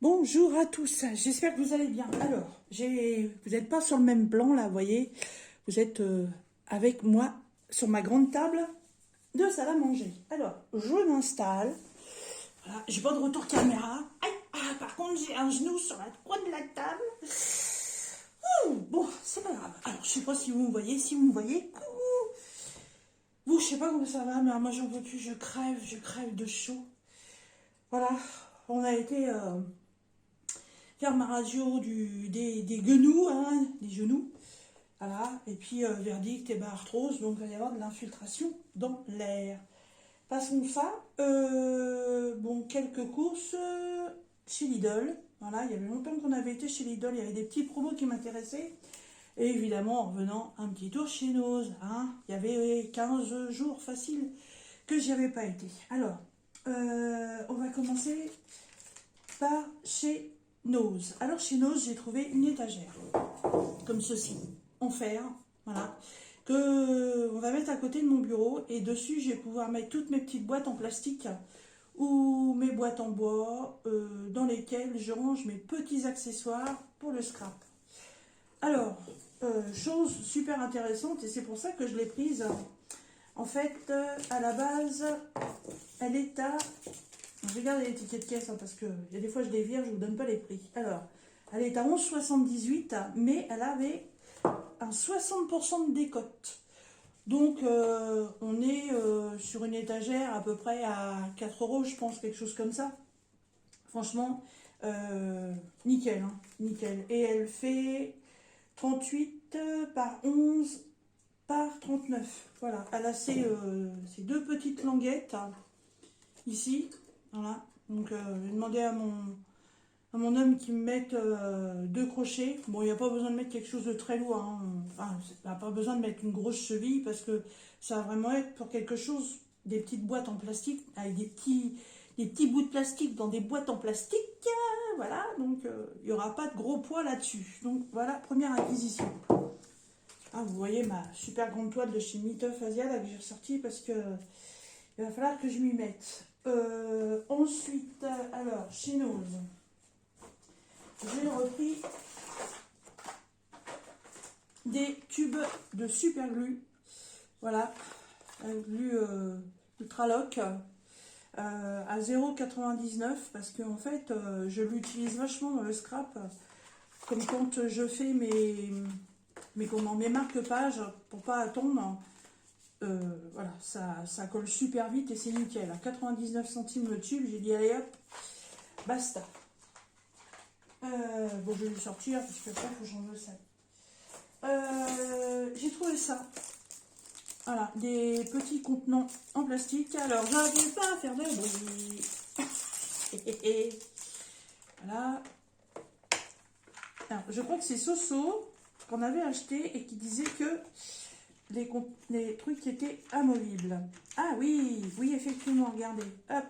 Bonjour à tous, j'espère que vous allez bien. Alors, vous n'êtes pas sur le même plan là, vous voyez, vous êtes avec moi sur ma grande table de salle à manger. Alors, je m'installe, voilà, j'ai pas de retour caméra. Aïe, par contre, j'ai un genou sur la coin de la table. Ouh, bon, c'est pas grave. Alors, je sais pas si vous me voyez, si vous me voyez, coucou. Vous, je sais pas comment ça va, mais moi j'en peux plus, je crève de chaud. Voilà, on a été faire ma radio des genoux, hein, des genoux. Voilà, et puis verdict et arthrose, donc il va y avoir de l'infiltration dans l'air. Passons ça. Bon, quelques courses chez Lidl. Voilà, il y avait longtemps qu'on avait été chez Lidl, il y avait des petits promos qui m'intéressaient. Et évidemment, en revenant, un petit tour chez Nose. Hein, il y avait 15 jours faciles que j'y avais pas été. Alors, on va commencer par chez Nose. Alors, chez Nose, j'ai trouvé une étagère comme ceci, en fer, voilà, que on va mettre à côté de mon bureau, et dessus je vais pouvoir mettre toutes mes petites boîtes en plastique ou mes boîtes en bois dans lesquelles je range mes petits accessoires pour le scrap. Alors, chose super intéressante, et c'est pour ça que je l'ai prise. En fait, à la base, elle est à... Je regarde l'étiquette caisse, hein, parce que il y a des fois je les vire, je ne vous donne pas les prix. Alors, elle est à 11,78, mais elle avait un 60% de décote. Donc, on est sur une étagère à peu près à 4 euros, je pense, quelque chose comme ça. Franchement, nickel, hein, nickel. Et elle fait 38 par 11 par 39. Voilà, elle a ces deux petites languettes, hein, ici. Voilà, donc j'ai demandé à mon homme qui me mette deux crochets. Bon, il n'y a pas besoin de mettre quelque chose de très lourd, hein. Enfin, il n'y a pas besoin de mettre une grosse cheville, parce que ça va vraiment être pour quelque chose, des petites boîtes en plastique, avec des petits bouts de plastique dans des boîtes en plastique. Voilà, donc il n'y aura pas de gros poids là-dessus. Donc voilà, première acquisition. Ah, vous voyez ma super grande toile de chez Miteuf Asia là, que j'ai ressortie, parce que il va falloir que je m'y mette. Ensuite, alors, chez Nose, j'ai repris des tubes de super glue. Voilà, un glue Ultralock à 0,99, parce que en fait, je l'utilise vachement dans le scrap, comme quand je fais mes marque-pages pour pas attendre. Voilà, ça colle super vite et c'est nickel. À 99 centimes le tube, j'ai dit allez hop, basta. Bon, je vais le sortir parce que après, il faut que j'en veux ça. J'ai trouvé ça. Voilà, des petits contenants en plastique. Alors, j'arrive pas à faire de bruit. Voilà. Alors, je crois que c'est Soso qu'on avait acheté et qui disait que les trucs étaient amovibles. Ah oui, oui, effectivement, regardez. Hop,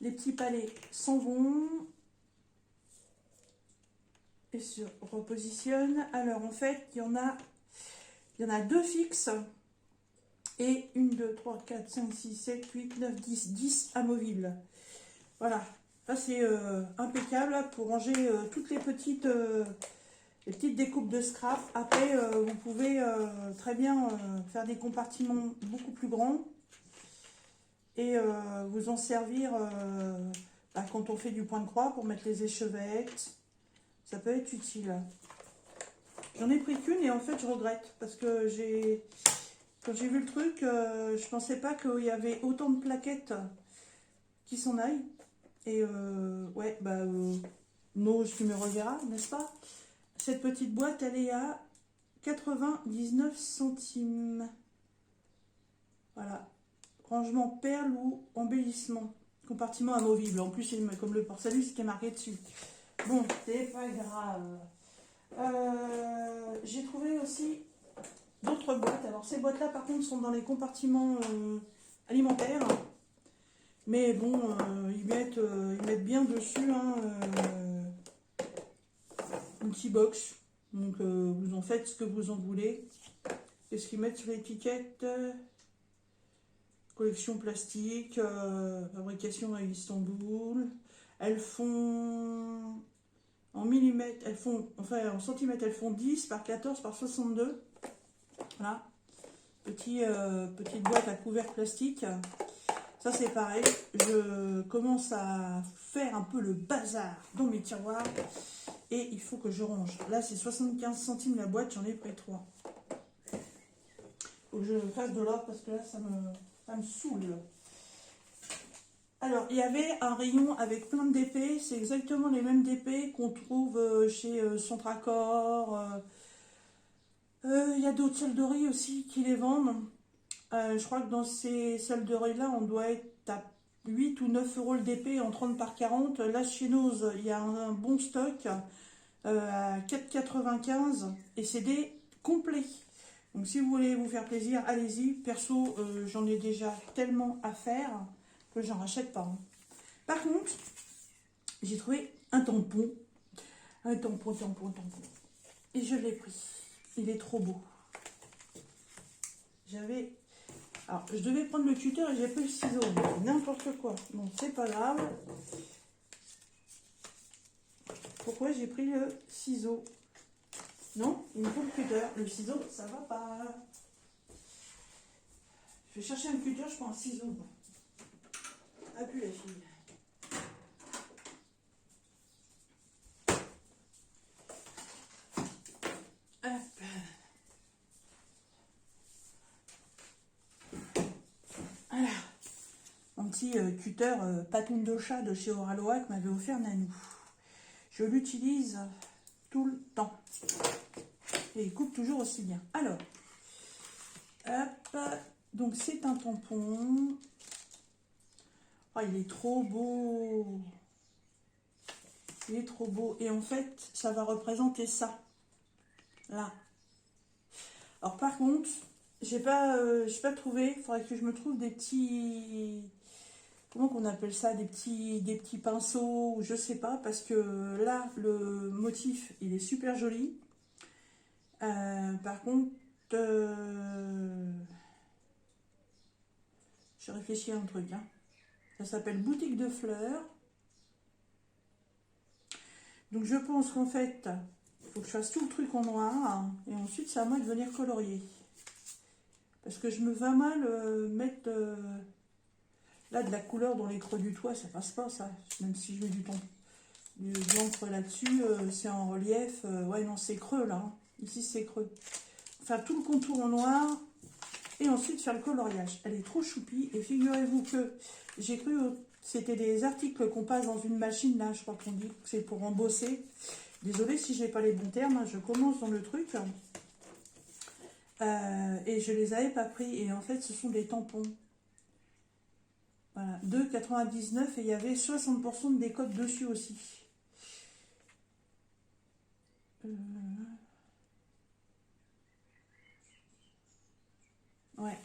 les petits palets s'en vont et se repositionnent. Alors, en fait, il y en a deux fixes. Et 1, 2, 3, 4, 5, 6, 7, 8, 9, 10, 10 amovibles. Voilà. Là, c'est impeccable pour ranger toutes les petites découpes de scrap. Après, vous pouvez très bien faire des compartiments beaucoup plus grands et vous en servir quand on fait du point de croix pour mettre les échevettes. Ça peut être utile. J'en ai pris qu'une et en fait, je regrette parce que quand j'ai vu le truc, je pensais pas qu'il y avait autant de plaquettes qui s'en aillent. Et ouais, Nose, tu me reverras, n'est-ce pas? Cette petite boîte, elle est à 99 centimes. Voilà. Rangement perle ou embellissement. Compartiment amovible. En plus, c'est comme le porcelain, ce qui est marqué dessus. Bon, c'est pas grave. J'ai trouvé aussi d'autres boîtes. Alors, ces boîtes-là, par contre, sont dans les compartiments alimentaires. Mais bon, ils mettent bien dessus, hein, une petit box. Donc, vous en faites ce que vous en voulez. Qu'est-ce qu'ils mettent sur l'étiquette? Collection plastique, fabrication à Istanbul. Elles font en millimètres, elles font, enfin en centimètres, elles font 10 par 14 par 62. Voilà. Petite boîte à couvercle plastique. Ça c'est pareil, je commence à faire un peu le bazar dans mes tiroirs et il faut que je range. Là c'est 75 centimes la boîte, j'en ai pris 3. Faut que je fasse de l'ordre parce que là ça me saoule. Alors il y avait un rayon avec plein de DP, c'est exactement les mêmes DP qu'on trouve chez Centracor. Il y a d'autres solderies aussi qui les vendent. Je crois que dans ces solderies-là, on doit être à 8 ou 9 euros le DP en 30 par 40. Là, chez Noz, il y a un bon stock à 4,95 et c'est des complets. Donc, si vous voulez vous faire plaisir, allez-y. Perso, j'en ai déjà tellement à faire que j'en rachète pas. Hein. Par contre, j'ai trouvé un tampon. Un tampon. Et je l'ai pris. Il est trop beau. Alors, je devais prendre le cutter et j'ai pris le ciseau. N'importe quoi. Bon, c'est pas grave. Pourquoi j'ai pris le ciseau? Non, il me faut le cutter. Le ciseau, ça va pas. Je vais chercher un cutter, je prends un ciseau. Appuie la fille. Hop. Voilà. Mon petit cutter patoune de chat de chez Oraloac m'avait offert Nanou. Je l'utilise tout le temps. Et il coupe toujours aussi bien. Alors, hop. Donc c'est un tampon. Oh, il est trop beau. Il est trop beau. Et en fait, ça va représenter ça. Là. Alors par contre, j'ai pas trouvé. Il faudrait que je me trouve des petits... Comment qu'on appelle ça? Des petits pinceaux, ou je sais pas. Parce que là, le motif, il est super joli. Par contre, je réfléchis à un truc. Hein. Ça s'appelle Boutique de Fleurs. Donc je pense qu'en fait, il faut que je fasse tout le truc en noir. Hein, et ensuite, c'est à moi de venir colorier. Parce que je me vais mal mettre là de la couleur dans les creux du toit. Ça passe pas, ça. Même si je mets de l'encre là-dessus, c'est en relief. Ouais, non, c'est creux là. Hein. Ici, c'est creux. Faire tout le contour en noir. Et ensuite faire le coloriage. Elle est trop choupie. Et figurez-vous que j'ai cru c'était des articles qu'on passe dans une machine. Là, je crois qu'on dit que c'est pour embosser. Désolée si je n'ai pas les bons termes. Hein, je commence dans le truc. Et je les avais pas pris. Et en fait, ce sont des tampons. Voilà. 2,99. Et il y avait 60% de décote dessus aussi. Ouais.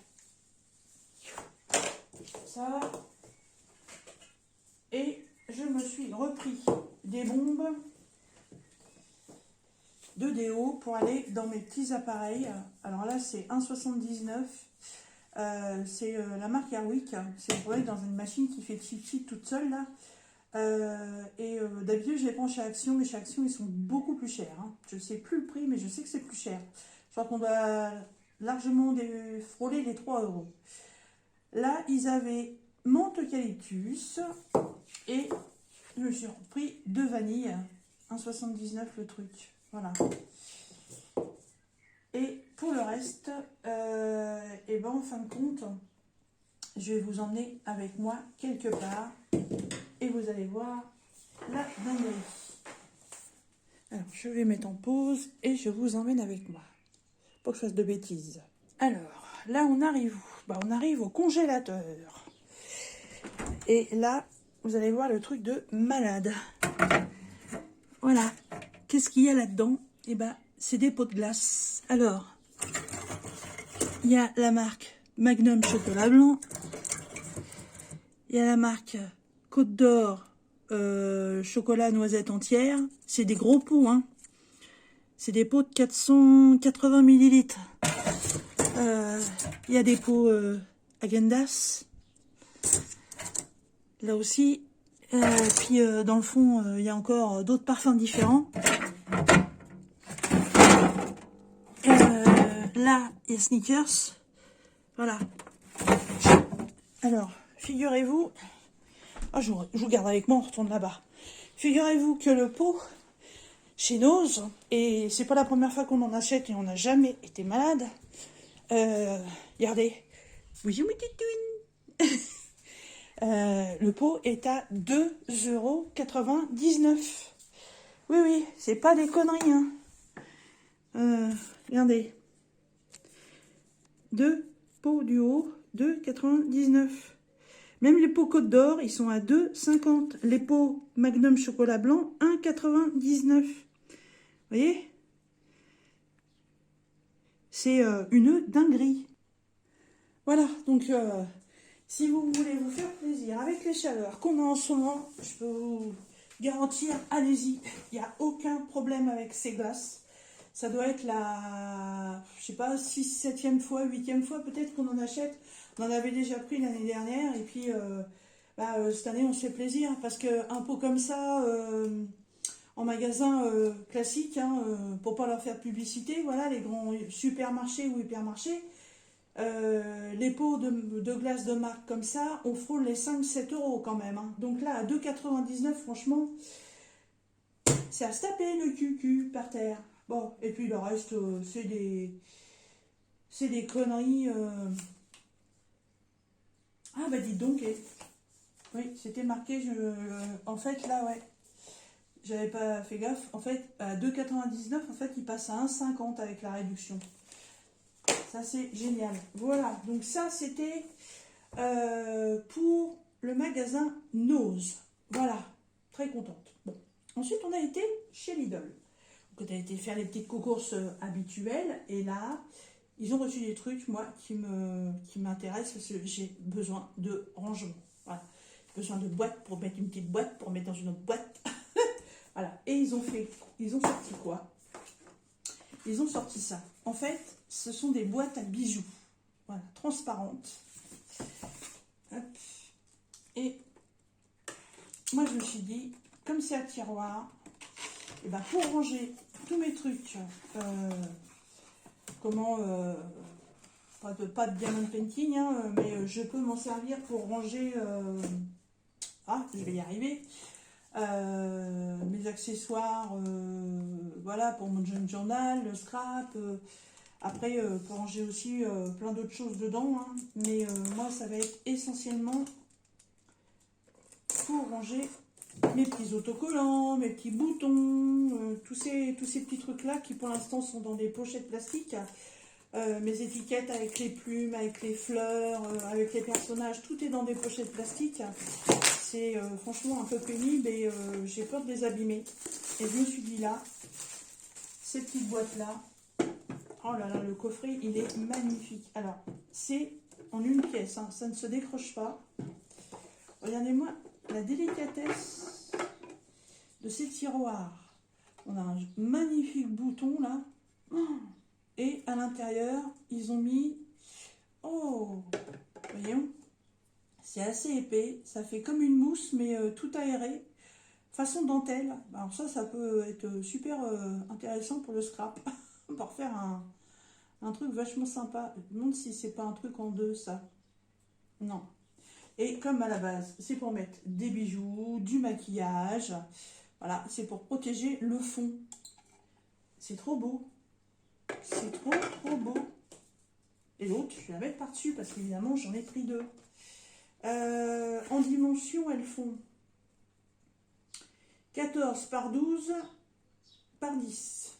Ça. Et je me suis repris des bombes de déo pour aller dans mes petits appareils. Alors là, c'est 1,79. C'est la marque Airwick. C'est pour aller dans une machine qui fait cheat toute seule là. D'habitude, je les prends chez Action, mais chez Action, ils sont beaucoup plus chers. Hein. Je ne sais plus le prix, mais je sais que c'est plus cher. Je crois qu'on doit largement frôler les 3 euros. Là, ils avaient menthe eucalyptus et je me suis repris 2 vanilles, 1,79 le truc. Voilà. Et pour le reste, et ben en fin de compte, je vais vous emmener avec moi quelque part et vous allez voir la dinguerie. Alors, je vais mettre en pause et je vous emmène avec moi. Pour que je fasse de bêtises. Alors, là, on arrive où? Bah, on arrive au congélateur. Et là, vous allez voir le truc de malade. Voilà. Qu'est-ce qu'il y a là-dedans? Eh ben, c'est des pots de glace. Alors, il y a la marque Magnum Chocolat Blanc. Il y a la marque Côte d'Or Chocolat Noisette Entière. C'est des gros pots, hein. C'est des pots de 480 millilitres. Il y a des pots Häagen-Dazs. Là aussi, Puis dans le fond, il y a encore d'autres parfums différents. Là, il y a Sneakers. Voilà. Alors, figurez-vous... Oh, je vous garde avec moi, on retourne là-bas. Figurez-vous que le pot chez Nose, et c'est pas la première fois qu'on en achète et on n'a jamais été malade. Regardez. Oui, oui, le pot est à 2,99 €. Oui, oui, c'est pas des conneries, hein. Regardez. 2 pots du haut, 2,99 €. Même les pots Côte d'Or, ils sont à 2,50 €. Les pots Magnum chocolat blanc, 1,99 €. Vous voyez? C'est une dinguerie. Voilà, donc si vous voulez vous faire plaisir avec les chaleurs qu'on a en ce moment, je peux vous garantir, allez-y. Il n'y a aucun problème avec ces glaces. Ça doit être la, je sais pas, 6, 7e fois, 8e fois peut-être qu'on en achète. On en avait déjà pris l'année dernière et puis cette année on se fait plaisir parce qu'un pot comme ça en magasin classique, hein, pour pas leur faire publicité, voilà, les grands supermarchés ou hypermarchés, les pots de glace de marque comme ça, on frôle les 5-7 € quand même, hein. Donc là à 2,99 €, franchement, c'est à se taper le cul par terre. Bon, et puis le reste, c'est des conneries. Ah bah dites donc, oui, c'était marqué, en fait là, ouais, j'avais pas fait gaffe. En fait, à 2,99 €, en fait, il passe à 1,50 € avec la réduction. Ça, c'est génial. Voilà, donc ça, c'était pour le magasin Nose. Voilà, très contente. Bon, ensuite, on a été chez Lidl. Donc, on a été faire les petites courses habituelles. Et là, ils ont reçu des trucs, moi, qui m'intéressent parce que j'ai besoin de rangement. Voilà, j'ai besoin de boîtes pour mettre une petite boîte, pour mettre dans une autre boîte. Voilà, et ils ont sorti quoi? Ils ont sorti ça. En fait, ce sont des boîtes à bijoux. Voilà, transparentes. Hop. Et moi, je me suis dit, comme c'est à tiroir, et ben pour ranger tous mes trucs, pas de diamond painting, hein, mais je peux m'en servir pour ranger, je vais y arriver, mes accessoires, voilà, pour mon junk journal, le scrap, après pour ranger aussi plein d'autres choses dedans, hein, mais moi ça va être essentiellement pour ranger mes petits autocollants, mes petits boutons, tous ces petits trucs là qui pour l'instant sont dans des pochettes plastiques, mes étiquettes avec les plumes, avec les fleurs, avec les personnages, tout est dans des pochettes plastiques. C'est franchement un peu pénible et j'ai peur de les abîmer. Et je me suis dit là, ces petites boîtes-là, oh là là, le coffret, il est magnifique. Alors, c'est en une pièce, hein, ça ne se décroche pas. Regardez-moi la délicatesse de ces tiroirs. On a un magnifique bouton là. Et à l'intérieur, ils ont mis... Oh, voyons. C'est assez épais, ça fait comme une mousse, mais tout aéré, façon dentelle. Alors ça peut être super intéressant pour le scrap, pour faire un truc vachement sympa. Je me demande si c'est pas un truc en deux, ça. Non. Et comme à la base, c'est pour mettre des bijoux, du maquillage. Voilà, c'est pour protéger le fond. C'est trop beau. C'est trop, trop beau. Et l'autre, je vais la mettre par-dessus, parce qu'évidemment, j'en ai pris deux. En dimension, elles font 14 par 12 par 10.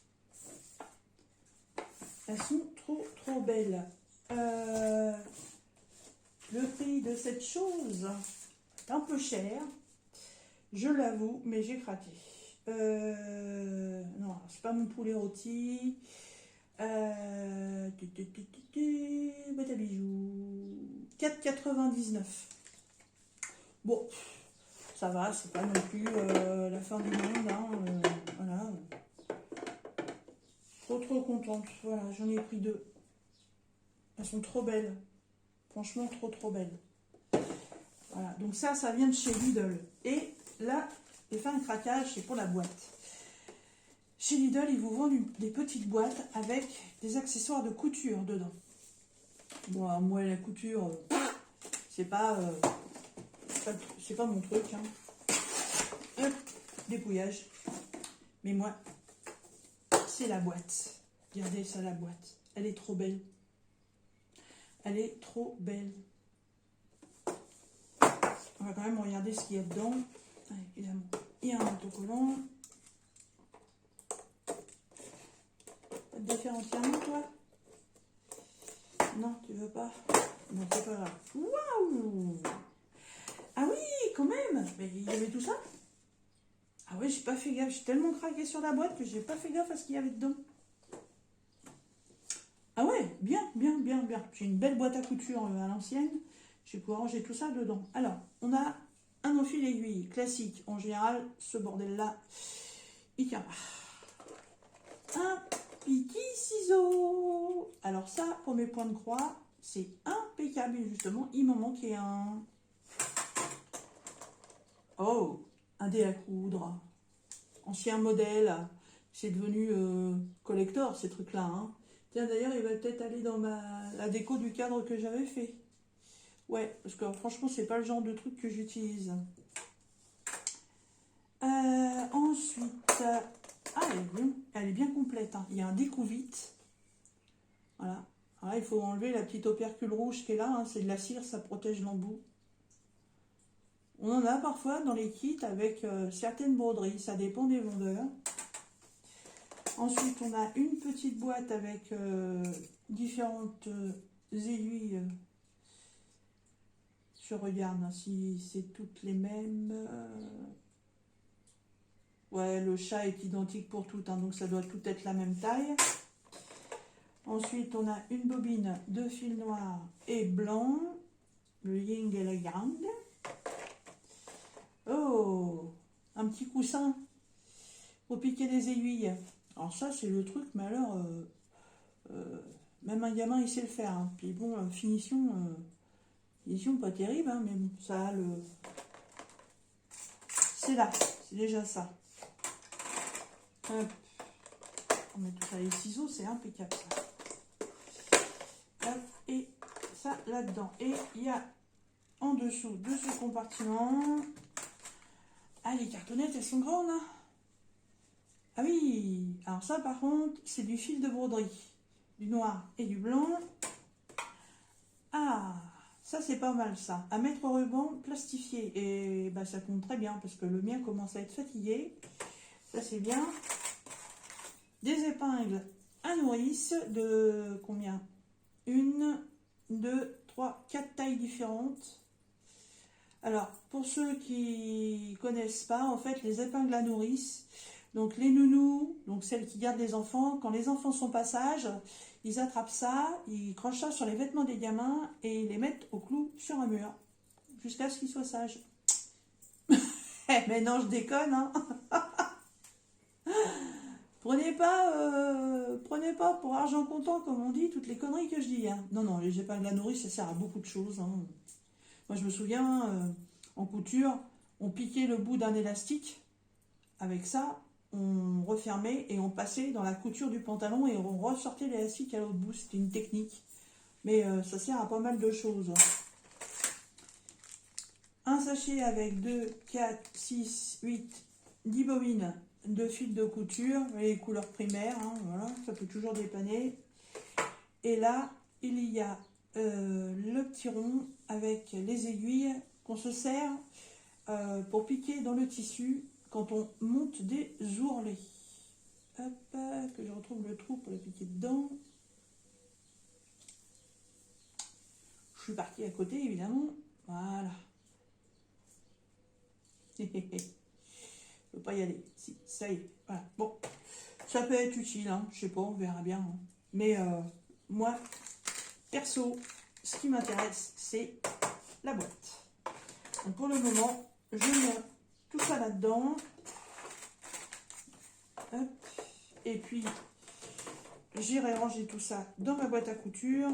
Elles sont trop trop belles. Le prix de cette chose est un peu cher, je l'avoue, mais j'ai craqué. Non, c'est pas mon poulet rôti. Boîte à bijoux, 4,99. Bon, ça va, c'est pas non plus la fin du monde, hein, voilà. Trop contente, voilà, j'en ai pris deux. Elles sont trop belles, franchement trop belles. Voilà, donc ça vient de chez Lidl. Et là, les fins de craquage, c'est pour la boîte. Chez Lidl, ils vous vendent des petites boîtes avec des accessoires de couture dedans. Bon, alors, moi, la couture, c'est pas mon truc. Hein. Hop, dépouillage. Mais moi, c'est la boîte. Regardez ça, la boîte. Elle est trop belle. Elle est trop belle. On va quand même regarder ce qu'il y a dedans. Allez, évidemment, il y a un autocollant. Tu vas te défaire entièrement, toi? Non, tu veux pas? Non, c'est pas grave. Waouh! Ah oui, quand même! Mais il y avait tout ça? Ah oui, j'ai pas fait gaffe. J'ai tellement craqué sur la boîte que j'ai pas fait gaffe à ce qu'il y avait dedans. Ah ouais, bien, bien, bien, bien. J'ai une belle boîte à couture à l'ancienne. Je vais pouvoir ranger tout ça dedans. Alors, on a un enfil aiguille classique. En général, ce bordel-là, il tient pas. Un piquet ciseaux. Alors ça, pour mes points de croix, c'est impeccable. Et justement, il m'en manquait un. Oh, un dé à coudre. Ancien modèle. C'est devenu collector, ces trucs-là. Hein. Tiens, d'ailleurs, il va peut-être aller dans la déco du cadre que j'avais fait. Ouais, parce que franchement, c'est pas le genre de truc que j'utilise. Ensuite, ah, elle est bien complète. Hein. Il y a un découvite. Voilà. Alors là, il faut enlever la petite opercule rouge qui est là. Hein. C'est de la cire, ça protège l'embout. On en a parfois dans les kits avec certaines broderies. Ça dépend des vendeurs. Ensuite, on a une petite boîte avec différentes aiguilles. Je regarde hein, si c'est toutes les mêmes. Ouais, le chat est identique pour toutes, hein, donc ça doit tout être la même taille. Ensuite, on a une bobine de fil noir et blanc. Le yin et le yang. Oh, un petit coussin pour piquer des aiguilles. Alors ça, c'est le truc, mais alors, même un gamin, il sait le faire. Hein. Puis bon, finition pas terrible, hein, mais bon, ça a le... C'est là, c'est déjà ça. Hop. On met tout ça, les ciseaux, c'est impeccable ça. Hop, et ça là-dedans. Et il y a en dessous de ce compartiment... Ah, les cartonnettes, elles sont grandes, hein. Ah oui, alors ça par contre, c'est du fil de broderie. Du noir et du blanc. Ah, ça c'est pas mal ça. À mettre au ruban plastifié. Et bah, ça compte très bien parce que le mien commence à être fatigué. Ça c'est bien. Des épingles à nourrice de combien? Une, deux, trois, quatre tailles différentes. Alors, pour ceux qui connaissent pas, en fait, les épingles à nourrice, donc les nounous, donc celles qui gardent les enfants, quand les enfants sont pas sages, ils attrapent ça, ils crochent ça sur les vêtements des gamins et ils les mettent au clou sur un mur, jusqu'à ce qu'ils soient sages. Mais non, je déconne, hein. Prenez pas pour argent comptant, comme on dit, toutes les conneries que je dis. Hein. Non, non, les épingles à nourrice, ça sert à beaucoup de choses. Hein. Moi, je me souviens, en couture, on piquait le bout d'un élastique. Avec ça, on refermait et on passait dans la couture du pantalon et on ressortait l'élastique à l'autre bout. C'était une technique. Mais ça sert à pas mal de choses. Un sachet avec 2, 4, 6, 8, 10 bobines de fil de couture. Les couleurs primaires, hein, voilà, ça peut toujours dépanner. Et là, il y a le petit rond avec les aiguilles qu'on se sert pour piquer dans le tissu quand on monte des ourlets. Hop, que je retrouve le trou pour le piquer dedans. Je suis partie à côté, évidemment. Voilà. Je ne peux pas y aller. Si, ça y est. Voilà. Bon, ça peut être utile, hein. Je sais pas, on verra bien. Hein. Mais moi, perso, ce qui m'intéresse, c'est la boîte. Donc pour le moment, je mets tout ça là-dedans. Et puis, j'irai ranger tout ça dans ma boîte à couture.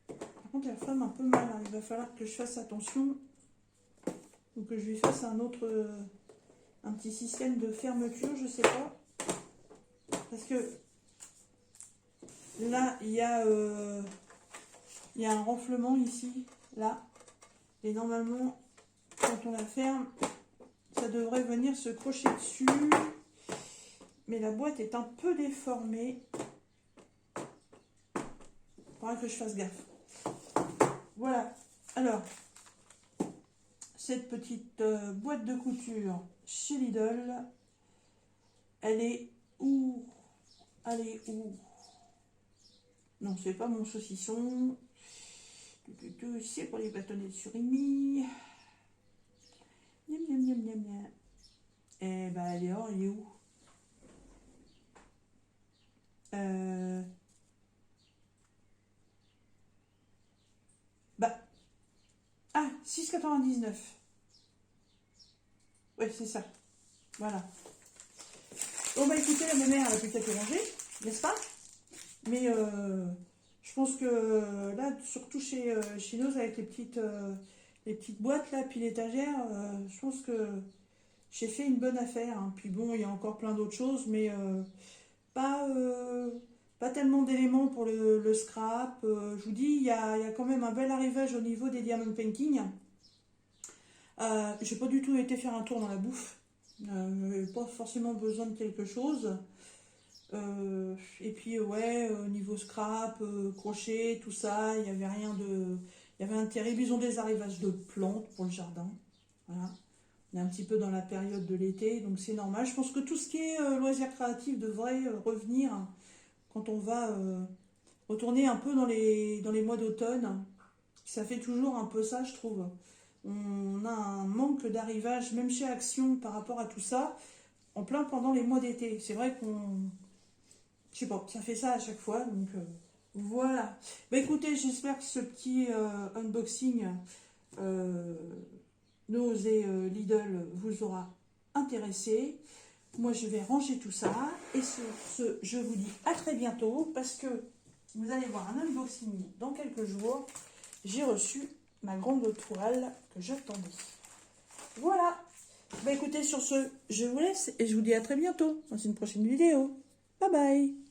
Par contre, elle forme un peu mal. Hein. Il va falloir que je fasse attention. ou que je lui fasse un autre, un petit système de fermeture, je sais pas. Parce que là, il y a un renflement ici, là. Et normalement, quand on la ferme, ça devrait venir se crocher dessus. Mais la boîte est un peu déformée. Il faudra que je fasse gaffe. Voilà. Alors, cette petite boîte de couture chez Lidl, elle est où? Elle est où? Non, c'est pas mon saucisson. C'est pour les bâtonnets de surimi. Miam, miam, miam, miam, miam. Eh ben, elle est où? Bah, ah, 6,99. Ouais, c'est ça. Voilà. Bon, bah écoutez, la mère, elle a peut-être rangé, n'est-ce pas? Mais je pense que là, surtout chez Chinos, avec les petites boîtes, là, puis l'étagère, je pense que j'ai fait une bonne affaire. Hein. Puis bon, il y a encore plein d'autres choses, mais pas, pas tellement d'éléments pour le scrap. Je vous dis, il y a quand même un bel arrivage au niveau des diamond painting. J'ai pas du tout été faire un tour dans la bouffe. J'avais pas forcément besoin de quelque chose. Et puis ouais, niveau scrap, crochet, tout ça, il y avait rien de. Il y avait un terrible. Ils ont des arrivages de plantes pour le jardin. Voilà. On est un petit peu dans la période de l'été, donc c'est normal. Je pense que tout ce qui est loisirs créatifs devrait revenir quand on va retourner un peu dans les mois d'automne. Ça fait toujours un peu ça, je trouve. On a un manque d'arrivage, même chez Action, par rapport à tout ça, en plein pendant les mois d'été. C'est vrai qu'on... Je sais pas, ça fait ça à chaque fois, donc voilà. Bah écoutez, j'espère que ce petit unboxing Nose et Lidl vous aura intéressé. Moi, je vais ranger tout ça. Et sur ce, je vous dis à très bientôt, parce que vous allez voir un unboxing dans quelques jours. J'ai reçu ma grande toile que j'attendais. Voilà. Bah écoutez, sur ce, je vous laisse et je vous dis à très bientôt dans une prochaine vidéo. Bye bye.